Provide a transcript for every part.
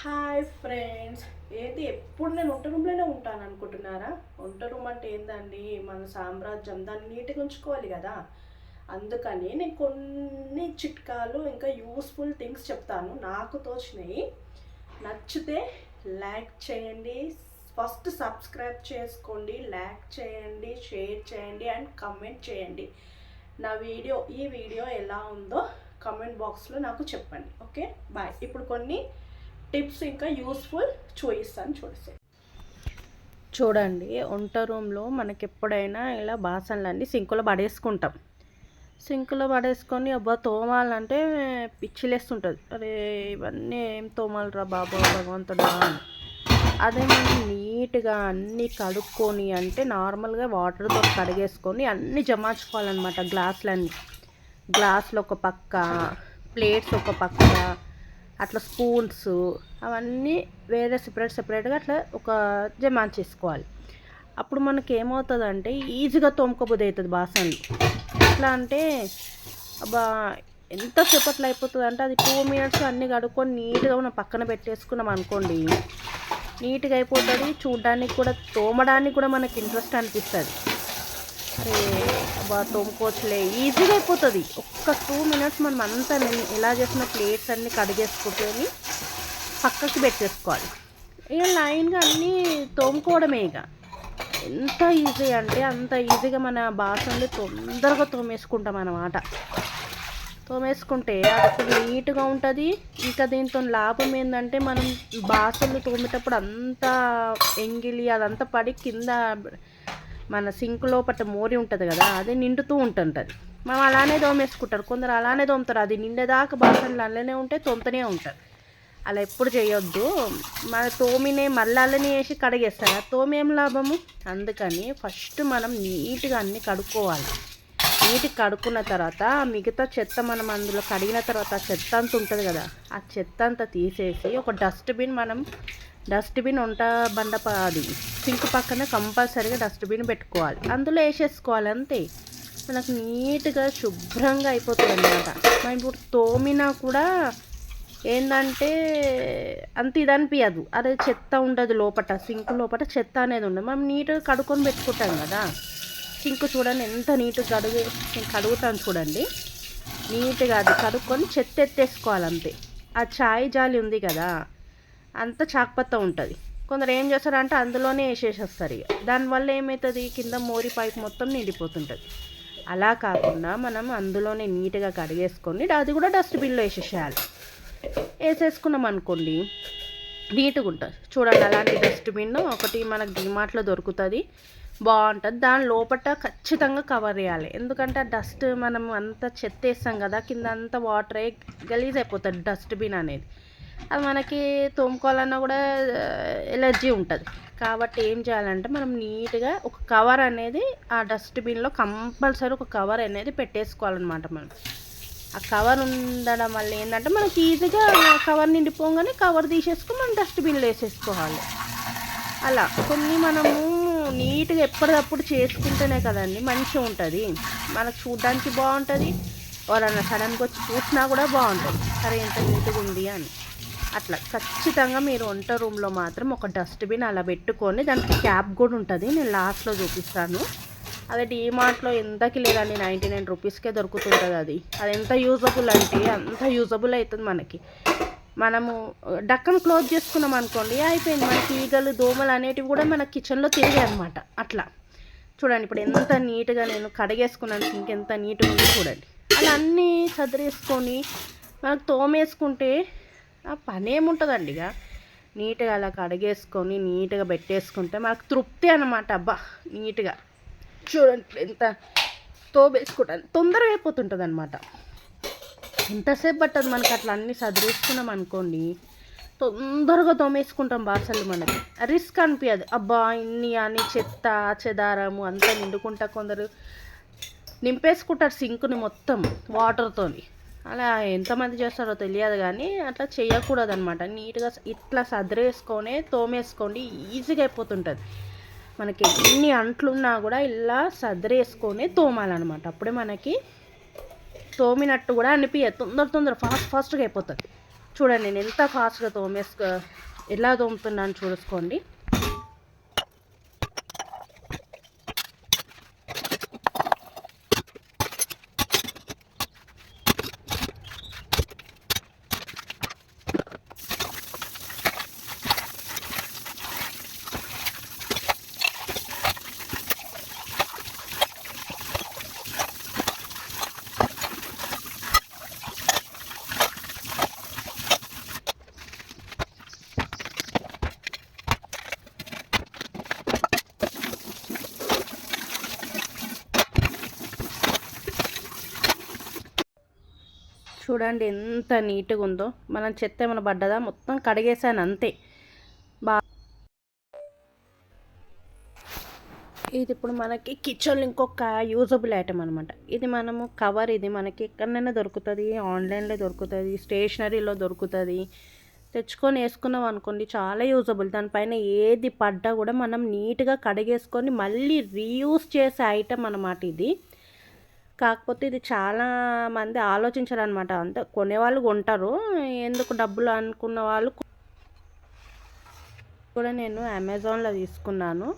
Hi friends. ఏంటి ఎప్పుడు నేను వంట రూమ్లోనే ఉంటాను అనుకుంటున్నారా? వంట రూమ్ అంటే ఏందండి, మన సామ్రాజ్యం, దాన్ని నీట్గా ఉంచుకోవాలి కదా. అందుకని నేను కొన్ని చిట్కాలు ఇంకా యూస్ఫుల్ థింగ్స్ చెప్తాను, నాకు తోచినాయి. నచ్చితే లైక్ చేయండి, ఫస్ట్ సబ్స్క్రైబ్ చేసుకోండి, లైక్ చేయండి, షేర్ చేయండి అండ్ కమెంట్ చేయండి. ఈ వీడియో ఎలా ఉందో కమెంట్ బాక్స్లో నాకు చెప్పండి. Okay, bye. ఇప్పుడు కొన్ని టిప్స్ ఇంకా యూస్ఫుల్ చూపిస్తాను చూడండి. వంట రూమ్లో మనకి ఎప్పుడైనా ఇలా బాసనలన్నీ సింకులో పడేసుకుంటాం. సింకులో పడేసుకొని అబ్బా తోమాలంటే పిచ్చిలేస్తుంటుంది. అరే ఇవన్నీ ఏం తోమాలరా బాబా భగవంతుడా అని. అదే మనం నీట్గా అన్నీ కడుక్కొని అంటే నార్మల్గా వాటర్తో కడిగేసుకొని అన్నీ జమార్చుకోవాలన్నమాట. గ్లాసులు ఒక పక్క, ప్లేట్స్ ఒక పక్క, అట్లా స్పూన్స్ అవన్నీ వేరే సెపరేట్గా అట్లా ఒక జమాన్ చేసుకోవాలి. అప్పుడు మనకి ఏమవుతుందంటే ఈజీగా తోముకోబుద్ధి అవుతుంది బాసనలు. ఎట్లా అంటే అబ్బా ఎంతసేపట్లో అయిపోతుంది అంటే అది 2 minutes అన్నీ కడుక్కొని నీట్గా మనం పక్కన పెట్టేసుకున్నాం అనుకోండి, నీట్గా అయిపోతుంది. చూడడానికి కూడా, తోమడానికి కూడా మనకి ఇంట్రెస్ట్ అనిపిస్తుంది. అరే అబ్బా తోముకోవచ్చులే, ఈజీగా అయిపోతుంది. ఒక్క 2 minutes మనం అంతా ఎలా చేసిన ప్లేట్స్ అన్నీ కడిగేసుకుంటేని పక్కకి పెట్టేసుకోవాలి. ఇక లైన్గా అన్నీ తోముకోవడమే. ఇక ఎంత ఈజీ అంటే అంత ఈజీగా మన బాసనలు తొందరగా తోమేసుకుంటాం అన్నమాట. తోమేసుకుంటే అది నీట్గా ఉంటుంది. ఇంకా దీంతో లాభం ఏంటంటే మనం బాసనలు తోమేటప్పుడు అంతా ఎంగిలి అదంతా పడి కింద మన సింక్ లోపల మోరి ఉంటుంది కదా, అది నిండుతూ ఉంటుంటుంది. మనం అలానే తోమేసుకుంటారు, కొందరు అలానే తోముతారు. అది నిండేదాకా బాసనలు అలానే ఉంటాయి, తోముతూనే ఉంటారు. అలా ఎప్పుడు చేయొద్దు. మన తోమినే మళ్ళీ అల్లనే వేసి కడిగేస్తారు, తోమేం లాభము. అందుకని ఫస్ట్ మనం నీట్గా అన్నీ కడుక్కోవాలి. నీట్గా కడుక్కున్న తర్వాత మిగతా చెత్త మనం అందులో కడిగిన తర్వాత చెత్త అంతా ఉంటుంది కదా, ఆ చెత్త అంతా తీసేసి ఒక డస్ట్బిన్ వంట బండ అది సింక్ పక్కన కంపల్సరీగా డస్ట్బిన్ పెట్టుకోవాలి. అందులో వేసేసుకోవాలి అంతే. మనకు నీట్గా శుభ్రంగా అయిపోతుంది అన్నమాట. మనం ఇప్పుడు తోమినా కూడా ఏంటంటే అంత ఇది అనిపించదు. అదే చెత్త ఉండదు లోపల, సింక్ లోపల చెత్త అనేది ఉండదు. మనం నీట్గా కడుక్కొని పెట్టుకుంటాం కదా. సింక్ చూడండి ఎంత నీట్గా నేను కడుగుతాను చూడండి. నీట్గా అది కడుక్కొని చెత్త ఎత్తేసుకోవాలి అంతే. ఆ చాయ్ జాలి ఉంది కదా, అంత చాక్పత్త ఉంటుంది. కొందరు ఏం చేస్తారంటే అందులోనే వేసేసేస్తారు. ఇక దానివల్ల ఏమవుతుంది, కింద మోరి పైప్ మొత్తం నిండిపోతుంటుంది. అలా కాకుండా మనం అందులోనే నీట్గా కడిగేసుకొని అది కూడా డస్ట్బిన్లో వేసేసుకున్నాం అనుకోండి, నీట్గా ఉంటుంది. చూడండి, అలాంటి డస్ట్బిన్ ఒకటి మనకు డిమార్ట్లో దొరుకుతుంది, బాగుంటుంది. దాని లోపల ఖచ్చితంగా కవర్ చేయాలి. ఎందుకంటే డస్ట్ మనం అంతా చెత్త వేస్తాం కదా, కింద అంతా వాటర్ గలీజ్ అయిపోతుంది డస్ట్బిన్ అనేది. అది మనకి తోముకోవాలన్నా కూడా ఎలర్జీ ఉంటుంది. కాబట్టి ఏం చేయాలంటే మనం నీట్గా ఒక కవర్ అనేది ఆ డస్ట్బిన్లో కంపల్సరీ ఒక కవర్ అనేది పెట్టేసుకోవాలన్నమాట. మనం ఆ కవర్ ఉండడం వల్ల ఏంటంటే మనకి ఈజీగా కవర్ నిండిపోగానే కవర్ తీసేసుకుని మనం డస్ట్బిన్లో వేసేసుకోవాలి. అలా కొన్ని మనము నీట్గా ఎప్పటికప్పుడు చేసుకుంటేనే కదండి మంచిగా ఉంటుంది, మనకు చూడడానికి బాగుంటుంది. ఎవరన్నా సడన్గా వచ్చి చూసినా కూడా బాగుంటుంది, సరే ఎంత నీట్గా ఉంది అని. అట్లా ఖచ్చితంగా మీరు వంట రూమ్లో మాత్రం ఒక డస్ట్బిన్ అలా పెట్టుకొని, దానికి క్యాప్ కూడా ఉంటుంది, నేను లాస్ట్లో చూపిస్తాను. అదే డీమార్ట్లో ఎంతకి లేదండి, 99 రూపీస్కే దొరుకుతుంటుంది. అది ఎంత యూజబుల్ అంటే అంత యూజబుల్ అవుతుంది మనకి. మనము డక్కను క్లోజ్ చేసుకున్నాం అనుకోండి, అయిపోయింది. మనకి ఈగలు దోమలు అనేటివి కూడా మన కిచెన్లో తిరిగాయి అనమాట. అట్లా చూడండి, ఇప్పుడు ఎంత నీట్గా నేను కడిగేసుకున్నాను, ఇంకెంత నీట్గా ఉంది చూడండి. అలా అన్నీ చదిరేసుకొని మనకు తోమేసుకుంటే ఆ పని ఏముంటుందండి. ఇక నీట్గా అలా కడిగేసుకొని నీట్గా పెట్టేసుకుంటే మనకు తృప్తి అనమాట. అబ్బా నీట్గా చూడండి ఎంత తోమేసుకుంటాను, తొందరగా అయిపోతుంటుంది అనమాట. ఎంతసేపు పట్టదు మనకి. అట్లా అన్నీ చదివేసుకున్నాం అనుకోండి, తొందరగా తోమేసుకుంటాం బాసలు. మనకి రిస్క్ అనిపించదు. అబ్బా ఇన్ని అని చెత్త చెదారము అంతా నిండుకుంటా కొందరు నింపేసుకుంటారు సింకుని మొత్తం వాటర్తోని. అలా ఎంతమంది చేస్తారో తెలియదు కానీ అట్లా చేయకూడదు అనమాట. నీట్గా ఇట్లా సదిరేసుకొని తోమేసుకోండి, ఈజీగా అయిపోతుంటుంది. మనకి ఎన్ని అంట్లున్నా కూడా ఇలా సదిరేసుకొని తోమాలన్నమాట. అప్పుడే మనకి తోమినట్టు కూడా అనిపించదు, తొందరగా ఫాస్ట్గా అయిపోతుంది. చూడండి నేను ఎంత ఫాస్ట్గా ఎలా తోముతున్నాను చూసుకోండి. చూడండి ఎంత నీట్గా ఉందో. మనం చెత్త ఏమైనా పడ్డదా, మొత్తం కడిగేసాను అంతే. ఇది ఇప్పుడు మనకి కిచెన్లో ఇంకొక యూజబుల్ ఐటమ్ అనమాట. ఇది మనము కవర్, ఇది మనకి ఎక్కడైనా దొరుకుతుంది, ఆన్లైన్లో దొరుకుతుంది, స్టేషనరీలో దొరుకుతుంది. తెచ్చుకొని వేసుకున్నాం అనుకోండి చాలా యూజబుల్. దానిపైన ఏది పడ్డా కూడా మనం నీట్గా కడిగేసుకొని మళ్ళీ రీయూజ్ చేసే ఐటమ్ అనమాట ఇది. కాకపోతే ఇది చాలా మంది ఆలోచించారనమాట. అంతే, కొనేవాళ్ళు కొంటారు, ఎందుకు డబ్బులు అనుకున్న వాళ్ళు కూడా. నేను అమెజాన్లో తీసుకున్నాను,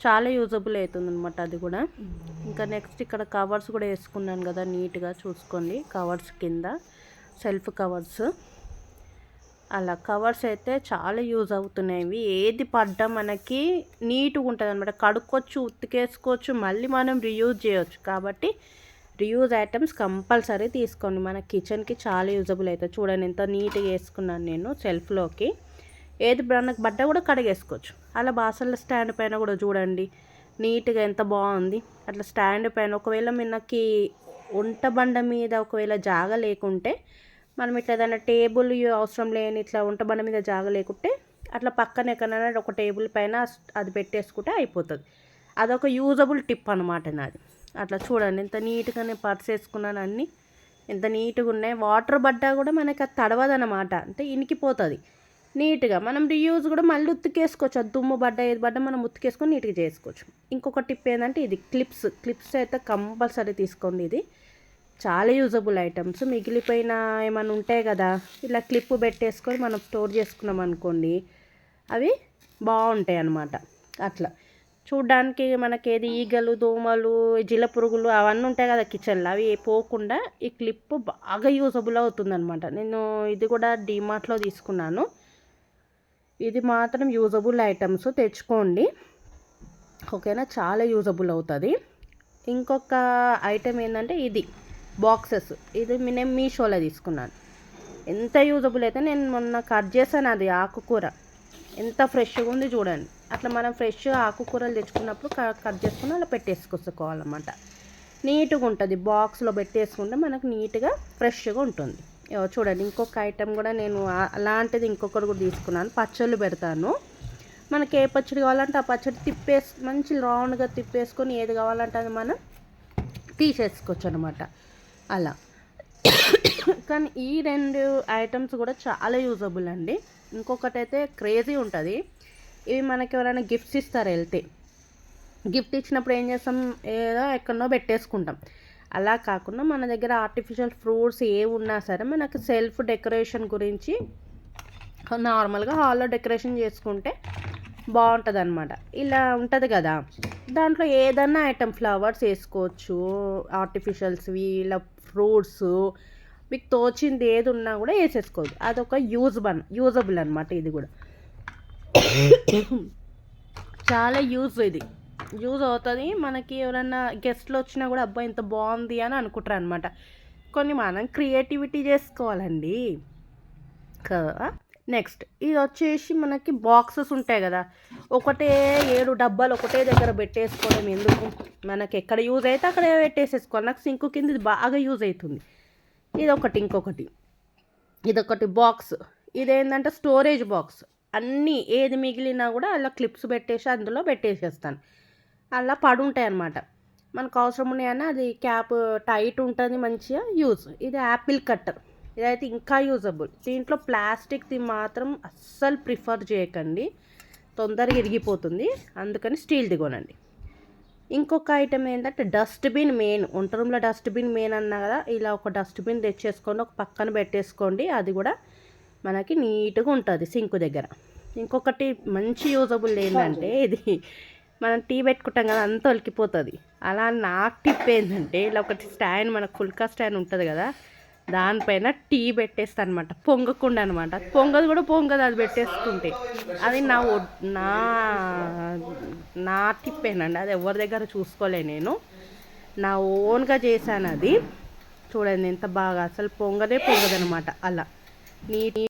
చాలా యూజబుల్ అవుతుంది అనమాట అది కూడా. ఇంకా నెక్స్ట్ ఇక్కడ కవర్స్ కూడా వేసుకున్నాను కదా, నీట్గా చూసుకోండి. కవర్స్ కింద సెల్ఫ్ కవర్స్, అలా కవర్స్ అయితే చాలా యూజ్ అవుతున్నాయి. ఏది పడ్డా మనకి నీట్గా ఉంటుంది అనమాట. కడుక్కోవచ్చు, ఉతికేసుకోవచ్చు, మళ్ళీ మనం రీయూజ్ చేయవచ్చు. కాబట్టి రీయూజ్ ఐటమ్స్ కంపల్సరీ తీసుకోండి, మన కిచెన్కి చాలా యూజబుల్ అవుతుంది. చూడండి ఎంత నీట్గా వేసుకున్నాను నేను సెల్ఫ్లోకి. ఏది మనకు బట్ట కూడా కడిగేసుకోవచ్చు. అలా బాసన్ల స్టాండ్ పైన కూడా చూడండి నీట్గా ఎంత బాగుంది. అట్లా స్టాండ్ పైన ఒకవేళ మనకి వంట బండ మీద ఒకవేళ జాగ లేకుంటే, మనం ఇట్లా ఏదైనా టేబుల్ అవసరం లేని ఇట్లా వంట బండ మీద జాగ లేకుంటే అట్లా పక్కన ఎక్కడైనా ఒక టేబుల్ పైన అది పెట్టేసుకుంటే అయిపోతుంది. అదొక యూజబుల్ టిప్ అనమాట నాది. అట్లా చూడండి ఎంత నీట్గా నేను పర్స్ వేసుకున్నాను, అన్నీ ఎంత నీట్గా ఉన్నాయి. వాటర్ పడ్డా కూడా మనకి అది తడవదనమాట, అంటే ఇనికిపోతుంది నీట్గా. మనం రీయూజ్ కూడా మళ్ళీ ఉతికేసుకోవచ్చు. అది దుమ్ము పడ్డా ఏది పడ్డా మనం ఉతికేసుకొని నీట్గా చేసుకోవచ్చు. ఇంకొక టిప్ ఏంటంటే ఇది క్లిప్స్ అయితే కంపల్సరీ తీసుకోండి. ఇది చాలా యూజబుల్ ఐటమ్స్. మిగిలిపోయిన ఏమైనా ఉంటాయి కదా, ఇలా క్లిప్ పెట్టేసుకొని మనం స్టోర్ చేసుకున్నాం అనుకోండి, అవి బాగుంటాయి అన్నమాట. అట్లా చూడ్డానికి మనకి ఏది ఈగలు, దోమలు, జిల పురుగులు అవన్నీ ఉంటాయి కదా కిచెన్లో, అవి పోకుండా ఈ క్లిప్ బాగా యూజబుల్ అవుతుందన్నమాట. నేను ఇది కూడా డీమార్ట్లో తీసుకున్నాను. ఇది మాత్రం యూజబుల్ ఐటమ్స్, తెచ్చుకోండి ఓకేనా, చాలా యూజబుల్ అవుతుంది. ఇంకొక ఐటమ్ ఏంటంటే ఇది బాక్సెస్. ఇది నేను మీషోలో తీసుకున్నాను. ఎంత యూజబుల్ అయితే, నేను మొన్న కట్ చేశాను అది ఆకుకూర, ఎంత ఫ్రెష్గా ఉంది చూడండి. అట్లా మనం ఫ్రెష్ ఆకుకూరలు తెచ్చుకున్నప్పుడు కట్ చేసుకుని అలా పెట్టేసుకోవాలన్నమాట. నీట్గా ఉంటుంది. బాక్స్లో పెట్టేసుకుంటే మనకు నీట్గా ఫ్రెష్గా ఉంటుంది. చూడండి ఇంకొక ఐటెం కూడా నేను అలాంటిది ఇంకొకటి కూడా తీసుకున్నాను. పచ్చళ్ళు పెడతాను. మనకి ఏ పచ్చడి కావాలంటే ఆ పచ్చడి మంచి రౌండ్గా తిప్పేసుకొని ఏది కావాలంటే అది మనం తీసేసుకోవచ్చు అనమాట అలా. కానీ ఈ రెండు ఐటమ్స్ కూడా చాలా యూజబుల్ అండి. ఇంకొకటి అయితే క్రేజీ ఉంటుంది. ఇవి మనకి ఎవరైనా గిఫ్ట్స్ ఇస్తారు, వెళ్తే గిఫ్ట్ ఇచ్చినప్పుడు ఏం చేస్తాం, ఏదో ఎక్కడో పెట్టేసుకుంటాం. అలా కాకుండా మన దగ్గర ఆర్టిఫిషియల్ ఫ్రూట్స్ ఏ ఉన్నా సరే మనకు సెల్ఫ్ డెకరేషన్ గురించి నార్మల్గా హాల్లో డెకరేషన్ చేసుకుంటే బాగుంటుంది అనమాట. ఇలా ఉంటుంది కదా, దాంట్లో ఏదన్నా ఐటమ్ ఫ్లవర్స్ వేసుకోవచ్చు, ఆర్టిఫిషియల్స్వి, ఇలా ఫ్రూట్స్, మీకు తోచింది ఏది ఉన్నా కూడా వేసేసుకోవచ్చు. అదొక యూజబుల్ అనమాట. ఇది కూడా చాలా యూజ్ అవుతుంది మనకి. ఎవరన్నా గెస్ట్లు వచ్చినా కూడా అబ్బాయి ఇంత బాగుంది అని అనుకుంటారు అనమాట. కొన్ని మనం క్రియేటివిటీ చేసుకోవాలండి కదా. నెక్స్ట్ ఇది వచ్చేసి మనకి బాక్సెస్ ఉంటాయి కదా, ఒకటే 7 డబ్బాలు ఒకటే దగ్గర పెట్టేసుకోవడం ఎందుకు, మనకి ఎక్కడ యూజ్ అయితే అక్కడ పెట్టేసేసుకోవాలి. నాకు సింకు కింద ఇది బాగా యూజ్ అవుతుంది. ఇదొకటి బాక్స్. ఇదేంటంటే స్టోరేజ్ బాక్స్. అన్నీ ఏది మిగిలినా కూడా అలా క్లిప్స్ పెట్టేసి అందులో పెట్టేసేస్తాను. అలా పడుంటాయి అన్నమాట. మనకు అవసరం ఉన్నాయన్నా అది క్యాప్ టైట్ ఉంటుంది, మంచిగా యూజ్. ఇది యాపిల్ కట్టర్. ఇదైతే ఇంకా యూజబుల్. దీంట్లో ప్లాస్టిక్ది మాత్రం అస్సలు ప్రిఫర్ చేయకండి, తొందరగా ఇరిగిపోతుంది. అందుకని స్టీల్ది కొనండి. ఇంకొక ఐటెం ఏంటంటే డస్ట్బిన్ మెయిన్. వంట రూమ్లో డస్ట్బిన్ మెయిన్ అన్నా కదా, ఇలా ఒక డస్ట్బిన్ తెచ్చేసుకోండి, ఒక పక్కన పెట్టేసుకోండి. అది కూడా మనకి నీట్గా ఉంటుంది సింక్ దగ్గర. ఇంకొకటి మంచి యూజబుల్ ఏంటంటే ఇది మనం టీ పెట్టుకుంటాం కదా, అంతా ఒలికిపోతుంది. అలా నాకు టిప్ ఏంటంటే ఇలా ఒకటి స్టాండ్, మనకు ఫుల్కా స్టాండ్ ఉంటుంది కదా, దానిపైన టీ పెట్టేస్తా అనమాట, పొంగకుండా అనమాట. పొంగదు కూడా పొంగదు అది పెట్టేసుకుంటే. అది నా నా నా టిప్ ఏంటండి, అది ఎవరి దగ్గర చూసుకోలే, నేను నా ఓన్గా చేశాను అది. చూడండి ఎంత బాగా, అసలు పొంగదనమాట. అలా నీట్